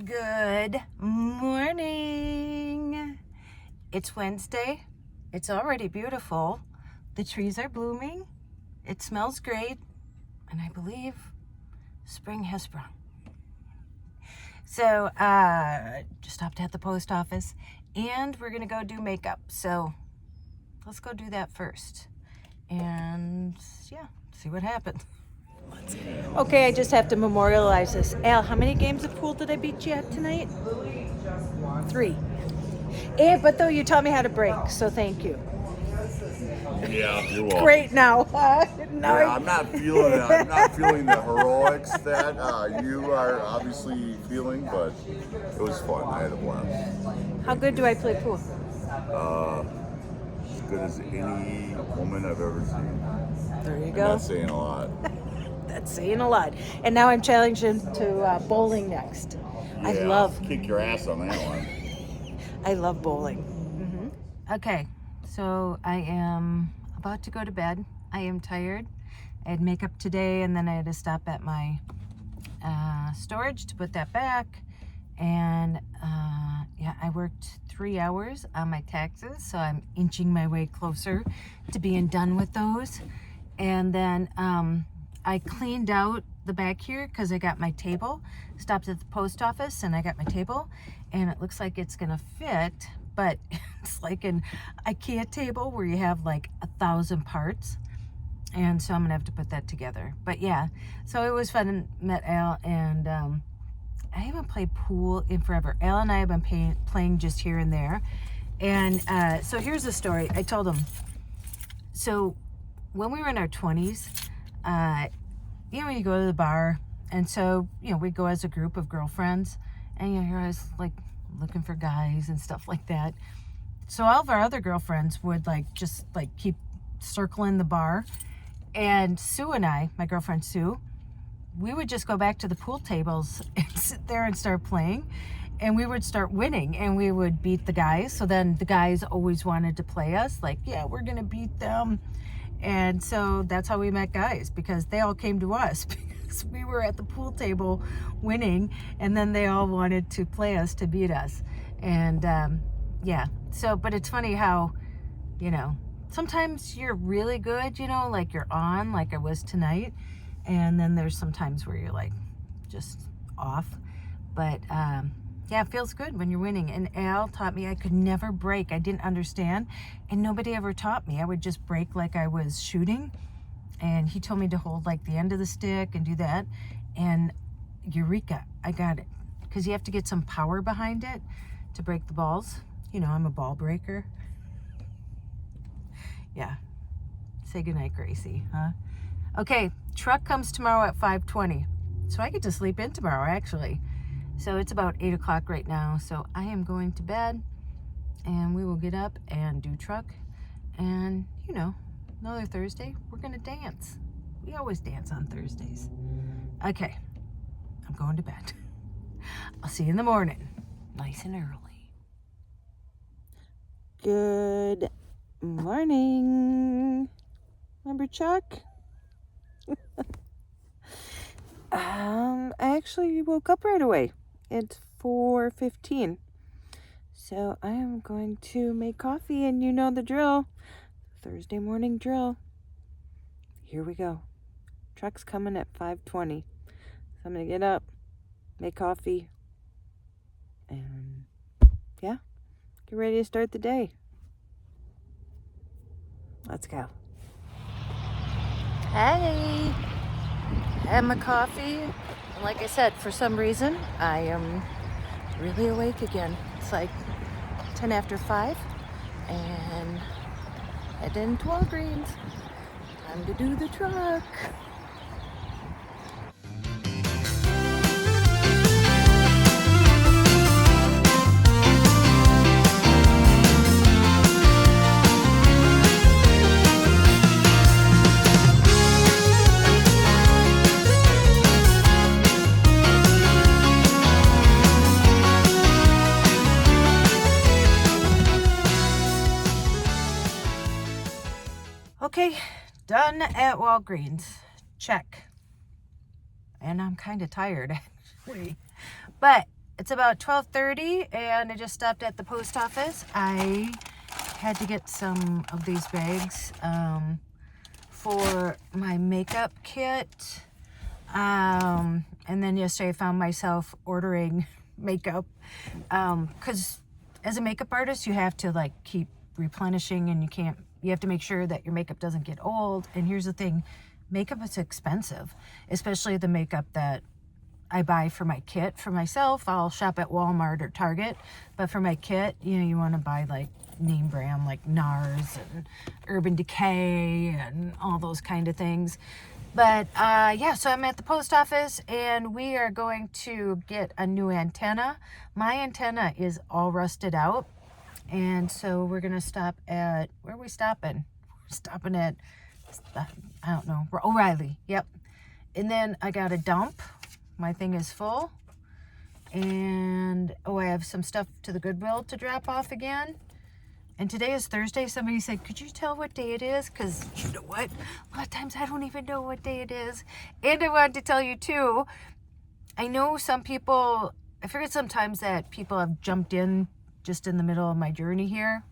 Good morning. It's Wednesday. It's already beautiful. The trees are blooming. It smells great. And I believe spring has sprung. So, just stopped at the post office and we're going to go do makeup. So, let's go do that first. And yeah, see what happens. Okay, I just have to memorialize this. Al, how many games of pool did I beat you at tonight? 3. But though you taught me how to break, so thank you. Yeah, you're welcome. Great now. No. Yeah, I'm not feeling it. I'm not feeling the heroics that you are obviously feeling, but it was fun. I had a blast. How good do I play pool? As good as any woman I've ever seen. There you I'm go. not saying a lot. That's saying a lot. And now I'm challenging to bowling next. Yeah, I'll kick your ass on that one. I love bowling. Okay, so I am about to go to bed. I am tired. I had makeup today and then I had to stop at my storage to put that back. And yeah, I worked 3 hours on my taxes, so I'm inching my way closer to being done with those. And then I cleaned out the back here because I got my table. Stopped at the post office and I got my table, and it looks like it's gonna fit, but it's like an IKEA table where you have like 1,000 parts, and so I'm gonna have to put that together. But yeah, so it was fun. Met Al, and I haven't played pool in forever. Al and I have been playing just here and there. And so here's the story. I told him, so when we were in our 20s, you know, you go to the bar, and so, you know, we go as a group of girlfriends, and you know, you're always like looking for guys and stuff like that. So all of our other girlfriends would like just like keep circling the bar, and Sue and I, my girlfriend Sue, we would just go back to the pool tables and sit there and start playing, and we would start winning, and we would beat the guys. So then the guys always wanted to play us, like, yeah, we're gonna beat them. And so that's how we met guys, because they all came to us because we were at the pool table winning, and then they all wanted to play us to beat us. And yeah, so, but it's funny how, you know, sometimes you're really good, you know, like you're on, like I was tonight, and then there's some times where you're like just off. But yeah, it feels good when you're winning. And Al taught me I could never break. I didn't understand, and nobody ever taught me. I would just break like I was shooting, and he told me to hold like the end of the stick and do that, and eureka, I got it. Because you have to get some power behind it to break the balls. You know, I'm a ball breaker. Yeah. Say goodnight, Gracie, huh? Okay, truck comes tomorrow at 5:20. So I get to sleep in tomorrow, actually. So it's about 8 o'clock right now. So I am going to bed, and we will get up and do truck. And, you know, another Thursday, we're going to dance. We always dance on Thursdays. Okay, I'm going to bed. I'll see you in the morning, nice and early. Good morning. Remember Chuck? I actually woke up right away. It's 4:15. So I am going to make coffee, and you know the drill. Thursday morning drill. Here we go. Truck's coming at 5:20. So I'm going to get up, make coffee, and yeah, get ready to start the day. Let's go. Hey! Had my coffee, and like I said, for some reason I am really awake again. It's like 10 after 5, and heading to Walgreens. Time to do the truck. Okay, done at Walgreens. Check. And I'm kind of tired, actually. But it's about 12:30 and I just stopped at the post office. I had to get some of these bags for my makeup kit. And then yesterday I found myself ordering makeup because as a makeup artist you have to like keep replenishing, and you have to make sure that your makeup doesn't get old. And here's the thing, makeup is expensive, especially the makeup that I buy for my kit. For myself, I'll shop at Walmart or Target, but for my kit, you want to buy like name brand like NARS and Urban Decay and all those kind of things. But yeah, so I'm at the post office and we are going to get a new antenna. My antenna is all rusted out, and so we're gonna stop at, where are we stopping? We're stopping at, I don't know, O'Reilly. Yep. And then I got a dump. My thing is full, and I have some stuff to the Goodwill to drop off again. And today is Thursday. Somebody said, could you tell what day it is? Because you know what? A lot of times I don't even know what day it is. And I wanted to tell you too, I know some people, I forget sometimes that people have jumped in just in the middle of my journey here.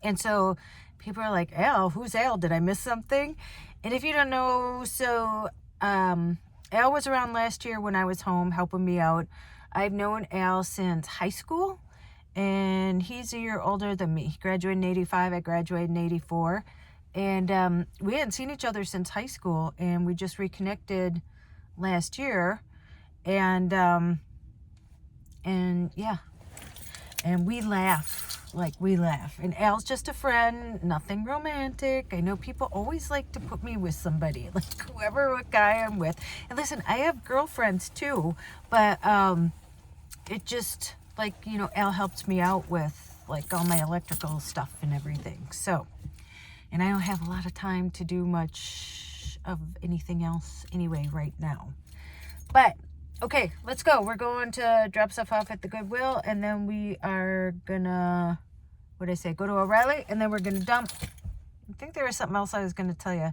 And so people are like, Al, who's Al? Did I miss something? And if you don't know, so Al was around last year when I was home helping me out. I've known Al since high school. And he's a year older than me. He graduated in 85. I graduated in 84. And we hadn't seen each other since high school. And we just reconnected last year. And yeah. And we laugh. Like, we laugh. And Al's just a friend. Nothing romantic. I know people always like to put me with somebody. Like, whoever what guy I'm with. And listen, I have girlfriends too. But it just... like, Al helped me out with like all my electrical stuff and everything. So, and I don't have a lot of time to do much of anything else anyway right now. But, okay, let's go. We're going to drop stuff off at the Goodwill, and then we are gonna, what did I say, go to Orale, and then we're gonna dump. I think there was something else I was gonna tell you.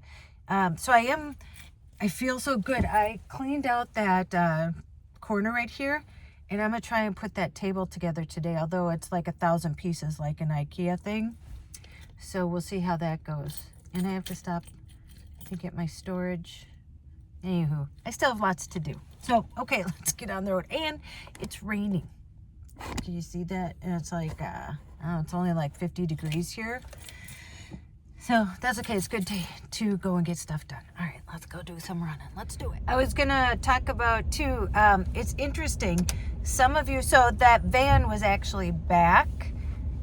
So I feel so good. I cleaned out that corner right here. And I'm going to try and put that table together today, although it's like 1,000 pieces, like an IKEA thing. So we'll see how that goes. And I have to stop to get my storage. Anywho, I still have lots to do. So, okay, let's get on the road. And it's raining. Can you see that? And it's like, it's only like 50 degrees here. So that's okay. It's good to go and get stuff done. All right, let's go do some running. Let's do it. I was going to talk about, too, it's interesting. Some of you, so that van was actually back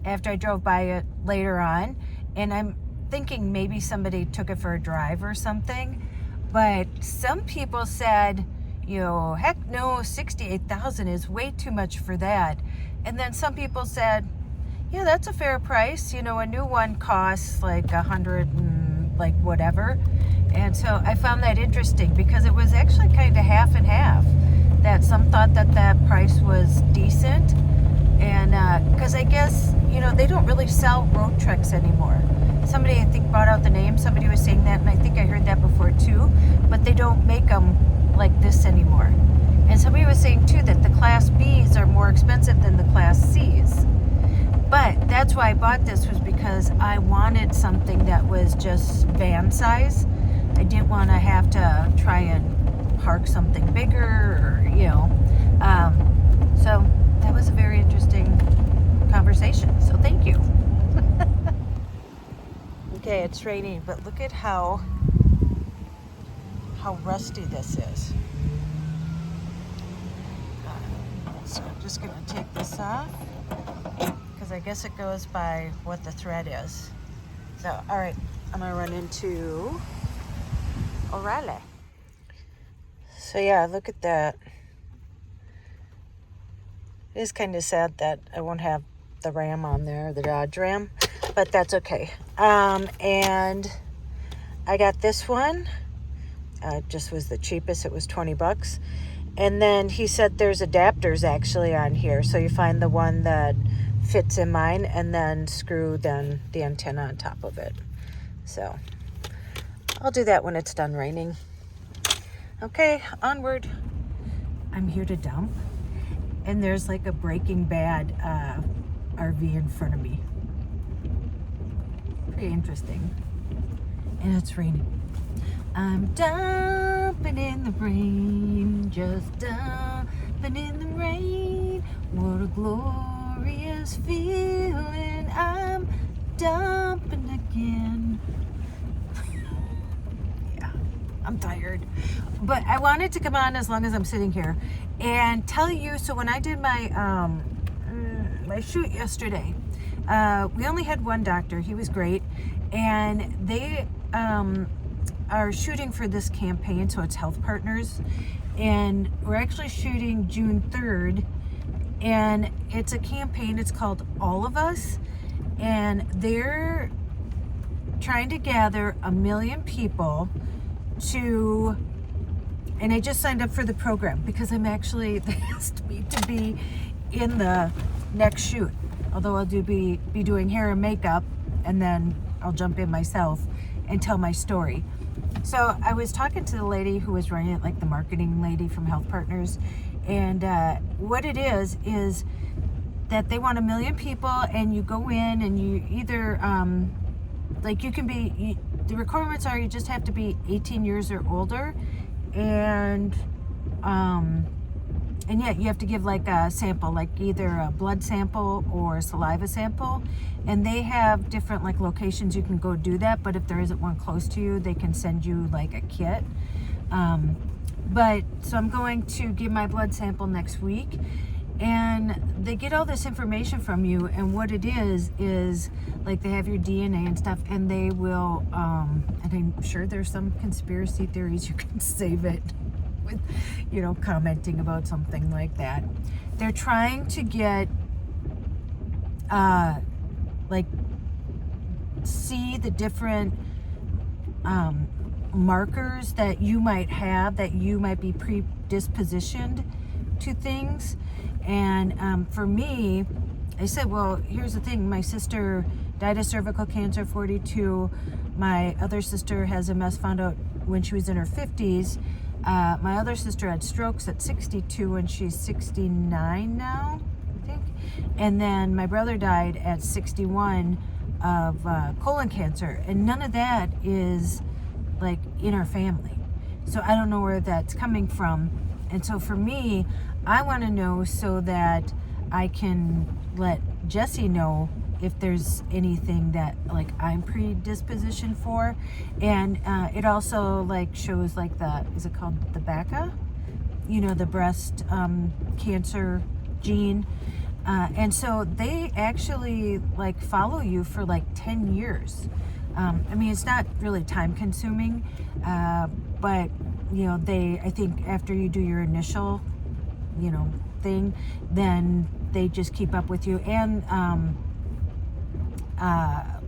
after I drove by it later on. And I'm thinking maybe somebody took it for a drive or something. But some people said, heck no, $68,000 is way too much for that. And then some people said, yeah, that's a fair price. A new one costs like $100 and like whatever. And so I found that interesting because it was actually kind of half and half. That some thought that price was decent. And because I guess, they don't really sell road trucks anymore. Somebody, I think, brought out the name. Somebody was saying that, and I think I heard that before too. But they don't make them like this anymore. And somebody was saying too that the Class Bs are more expensive than the Class Cs. But that's why I bought this, was because I wanted something that was just van size. I didn't want to have to try and park something bigger, or, so that was a very interesting conversation. So thank you. Okay, it's raining, but look at how rusty this is. So I'm just going to take this off, because I guess it goes by what the thread is. So, all right, I'm going to run into Orale. So yeah, look at that. It is kind of sad that I won't have the Ram on there, the Dodge Ram, but that's okay. And I got this one. Just was the cheapest. It was $20. And then he said there's adapters actually on here. So you find the one that fits in mine and then screw then the antenna on top of it. So I'll do that when it's done raining. Okay, onward. I'm here to dump. and there's like a Breaking Bad RV in front of me. Pretty interesting. And it's raining. I'm dumping in the rain, just dumping in the rain. What a glorious feeling. I'm dumping again. Yeah, I'm tired. But I wanted to come on as long as I'm sitting here and tell you, so when I did my my shoot yesterday, we only had one doctor. He was great. And they are shooting for this campaign, so it's Health Partners. And we're actually shooting June 3rd. And it's a campaign, it's called All of Us. And they're trying to gather 1 million people to, and I just signed up for the program because I'm actually, they asked me to be in the next shoot. Although I'll be doing hair and makeup, and then I'll jump in myself and tell my story. So I was talking to the lady who was running it, like the marketing lady from Health Partners, and what it is that they want 1 million people, and you go in and you either like you can be, the requirements are you just have to be 18 years or older, and yeah, you have to give like a sample, like either a blood sample or saliva sample. And they have different like locations you can go do that. But if there isn't one close to you, they can send you like a kit. But so I'm going to give my blood sample next week. And they get all this information from you. And what it is like they have your DNA and stuff. And they will, and I'm sure there's some conspiracy theories, you can save it with, you know, commenting about something like that. They're trying to get like see the different markers that you might have, that you might be predispositioned to things. And for me, I said, well, here's the thing, my sister died of cervical cancer, 42. My other sister has MS, found out when she was in her 50s. My other sister had strokes at 62 and she's 69 now, I think. And then my brother died at 61 of colon cancer. And none of that is like in our family. So I don't know where that's coming from. And so for me, I want to know so that I can let Jesse know if there's anything that like I'm predispositioned for. And it also like shows like the, is it called the BRCA? You know, the breast cancer gene. And so they actually like follow you for like 10 years. I mean, it's not really time consuming, but you know, I think after you do your initial, you know, thing, then they just keep up with you. And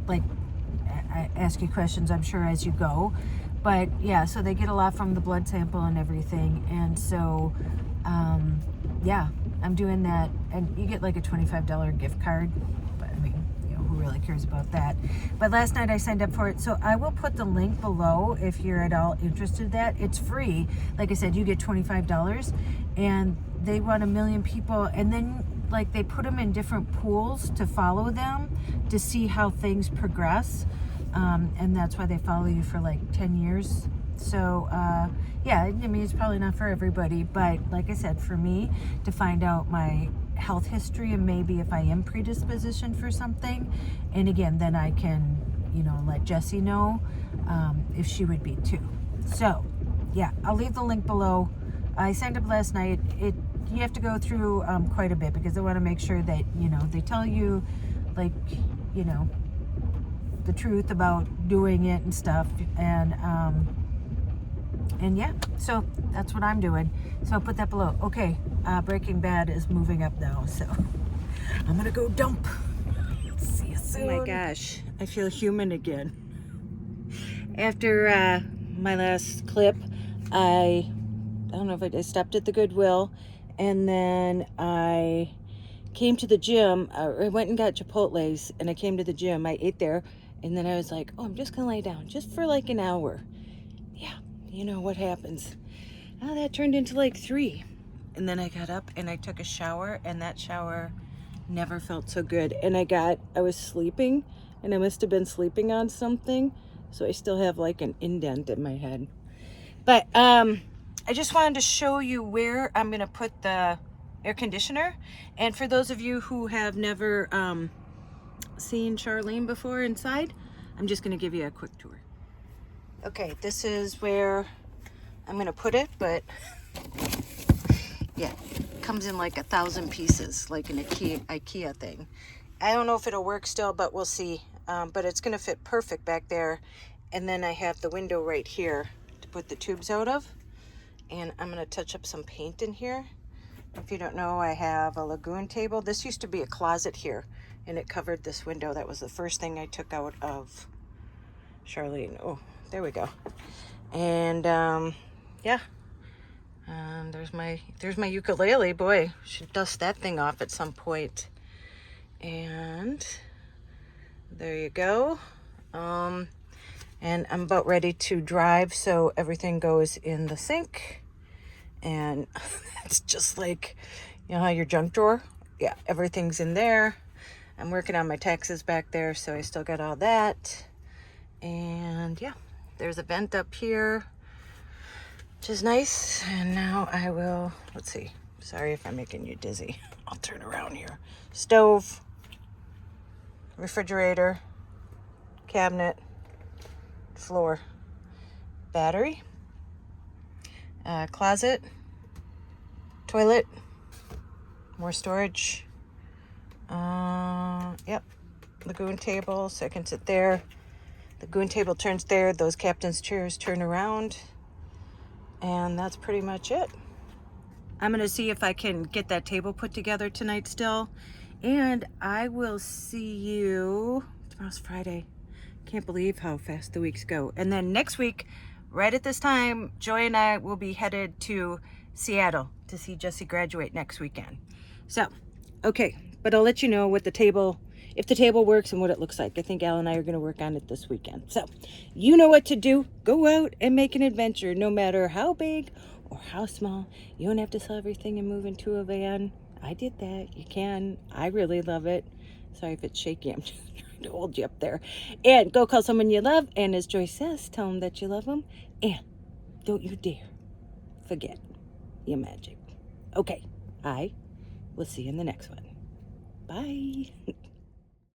like I ask you questions, I'm sure, as you go. But yeah, so they get a lot from the blood sample and everything. And so yeah, I'm doing that. And you get like a $25 gift card, but I mean, you know, who really cares about that? But last night I signed up for it, so I will put the link below if you're at all interested in that. It's free. Like I said, you get $25, and they want 1 million people. And then like they put them in different pools to follow them to see how things progress, and that's why they follow you for like 10 years. So yeah, I mean, it's probably not for everybody, but like I said, for me to find out my health history and maybe if I am predispositioned for something, and again, then I can, you know, let Jessie know if she would be too. So yeah, I'll leave the link below. I signed up last night. You have to go through quite a bit because they want to make sure that, you know, they tell you like, you know, the truth about doing it and stuff. And yeah, so that's what I'm doing. So I'll put that below. Okay, Breaking Bad is moving up now, so I'm gonna go dump. See you soon. Oh my gosh, I feel human again. After my last clip, I don't know if I stopped at the Goodwill, and then I came to the gym. I went and got Chipotle's, and I came to the gym. I ate there, and then I was like, oh, I'm just gonna lay down just for like an hour. Yeah, you know what happens. Oh, that turned into like 3. and then I got up and I took a shower, and that shower never felt so good. And I was sleeping, and I must have been sleeping on something, so I still have like an indent in my head. But I just wanted to show you where I'm gonna put the air conditioner. And for those of you who have never seen Charlene before inside, I'm just gonna give you a quick tour. Okay, this is where I'm gonna put it, but yeah, it comes in like 1,000 pieces, like an IKEA thing. I don't know if it'll work still, but we'll see. But it's gonna fit perfect back there. And then I have the window right here to put the tubes out of. And I'm gonna touch up some paint in here. If you don't know, I have a lagoon table. This used to be a closet here, and it covered this window. That was the first thing I took out of Charlene. Oh, there we go. And yeah, there's my ukulele. Boy, should dust that thing off at some point. And there you go. And I'm about ready to drive, so everything goes in the sink. And it's just like, you know how your junk drawer? Yeah, everything's in there. I'm working on my taxes back there, so I still got all that. And yeah, there's a vent up here, which is nice. And now I will, let's see. Sorry if I'm making you dizzy. I'll turn around here. Stove, refrigerator, cabinet, floor, battery, closet, toilet, more storage. Yep, lagoon table, so I can sit there. The lagoon table turns there. Those captain's chairs turn around. And that's pretty much it. I'm gonna see if I can get that table put together tonight still. And I will see you, tomorrow's Friday. Can't believe how fast the weeks go. And then next week, right at this time, Joy and I will be headed to Seattle to see Jesse graduate next weekend. So, okay, but I'll let you know what the table, if the table works and what it looks like. I think Al and I are gonna work on it this weekend. So, you know what to do. Go out and make an adventure, no matter how big or how small. You don't have to sell everything and move into a van. I did that. You can. I really love it. Sorry if it's shaky. I'm just trying to hold you up there. And go call someone you love. And as Joy says, tell them that you love them. And don't you dare forget your magic. Okay. I will see you in the next one. Bye.